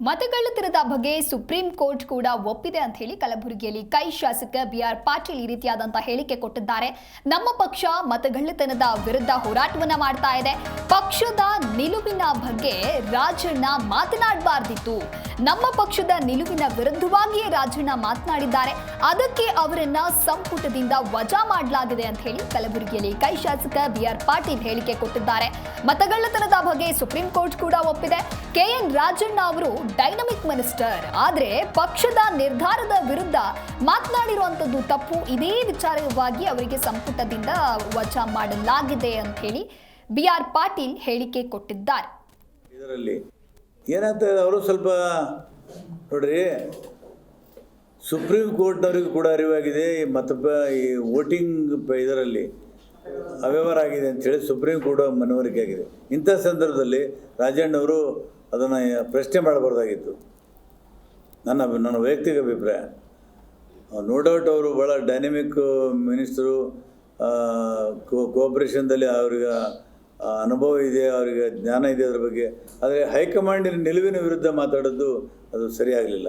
ಮತಗಳ್ಳತನದ ಬಗ್ಗೆ supreme court ಕೂಡ ಒಪ್ಪಿದೆ ಅಂತ ಹೇಳಿ ಕಲಬುರಗಿಯಲ್ಲಿ ಕೈ ಶಾಸಕ ಬಿಆರ್ ಪಾಟೀಲ್ ಈ ರೀತಿಯಾದಂತಹ ಹೇಳಿಕೆ ಕೊಟ್ಟಿದ್ದಾರೆ. ನಮ್ಮ ಪಕ್ಷ ಮತಗಳ್ಳತನದ ವಿರುದ್ಧ ಹೋರಾಟವನ್ನ ಮಾಡ್ತಾ ಇದೆ. ಪಕ್ಷದ ನಿಲುವಿನ ಬಗ್ಗೆ ರಾಜಣ್ಣ ಮಾತನಾಡಬಾರ್ದಿತ್ತು. ನಮ್ಮ ಪಕ್ಷದ ನಿಲುವಿನ ವಿರುದ್ಧವಾಗಿಯೇ ರಾಜಣ್ಣ ಮಾತನಾಡಿದ್ದಾರೆ. ಅದಕ್ಕೆ ಅವರನ್ನ ಸಂಪುಟದಿಂದ ವಜಾ ಮಾಡಲಾಗಿದೆ ಅಂತ ಹೇಳಿ ಕಲಬುರಗಿಯಲ್ಲಿ ಕೈ ಶಾಸಕ ಬಿಆರ್ ಪಾಟೀಲ್ ಹೇಳಿಕೆ ಕೊಟ್ಟಿದ್ದಾರೆ. ಮತಗಳ್ಳತನದ ಬಗ್ಗೆ ಸುಪ್ರೀಂ ಕೋರ್ಟ್ ಕೂಡ ಒಪ್ಪಿದೆ. ಕೆಎನ್ ರಾಜಣ್ಣ ಅವರು ಡೈನಮಿಕ್ ಮಿನಿಸ್ಟರ್, ಆದ್ರೆ ಪಕ್ಷದ ನಿರ್ಧಾರದ ವಿರುದ್ಧ ಮಾತನಾಡಿರುವಂತದ್ದು ತಪ್ಪು. ಇದೇ ವಿಚಾರವಾಗಿ ಅವರಿಗೆ ಸಂಪುಟದಿಂದ ವಜಾ ಮಾಡಲಾಗಿದೆ ಅಂತ ಹೇಳಿ ಬಿಆರ್ ಪಾಟೀಲ್ ಹೇಳಿಕೆ ಕೊಟ್ಟಿದ್ದಾರೆ. ಇದರಲ್ಲಿ ಏನಾಗ್ತದೆ, ಅವರು ಸ್ವಲ್ಪ ನೋಡ್ರಿ, ಸುಪ್ರೀಂ ಕೋರ್ಟ್ನವರಿಗೂ ಕೂಡ ಅರಿವಾಗಿದೆ ಈ ವೋಟಿಂಗ್ ಇದರಲ್ಲಿ ಅವ್ಯವಹಾರ ಆಗಿದೆ ಅಂಥೇಳಿ ಸುಪ್ರೀಂ ಕೋರ್ಟ್ ಮನವರಿಕೆ ಆಗಿದೆ. ಇಂಥ ಸಂದರ್ಭದಲ್ಲಿ ರಾಜಣ್ಣವರು ಅದನ್ನು ಪ್ರಶ್ನೆ ಮಾಡಬಾರ್ದಾಗಿತ್ತು. ನನ್ನ ವೈಯಕ್ತಿಕ ಅಭಿಪ್ರಾಯ. ನೋ ಡೌಟ್ ಅವರು ಭಾಳ ಡೈನಮಿಕ್ ಮಿನಿಸ್ಟರು, ಕೋಆಪರೇಷನ್ದಲ್ಲಿ ಅವ್ರಿಗೆ ಅನುಭವ ಇದೆ, ಅವರಿಗೆ ಜ್ಞಾನ ಇದೆ ಅದ್ರ ಬಗ್ಗೆ. ಆದರೆ ಹೈಕಮಾಂಡಿನ ನಿಲುವಿನ ವಿರುದ್ಧ ಮಾತಾಡೋದು ಅದು ಸರಿಯಾಗಲಿಲ್ಲ.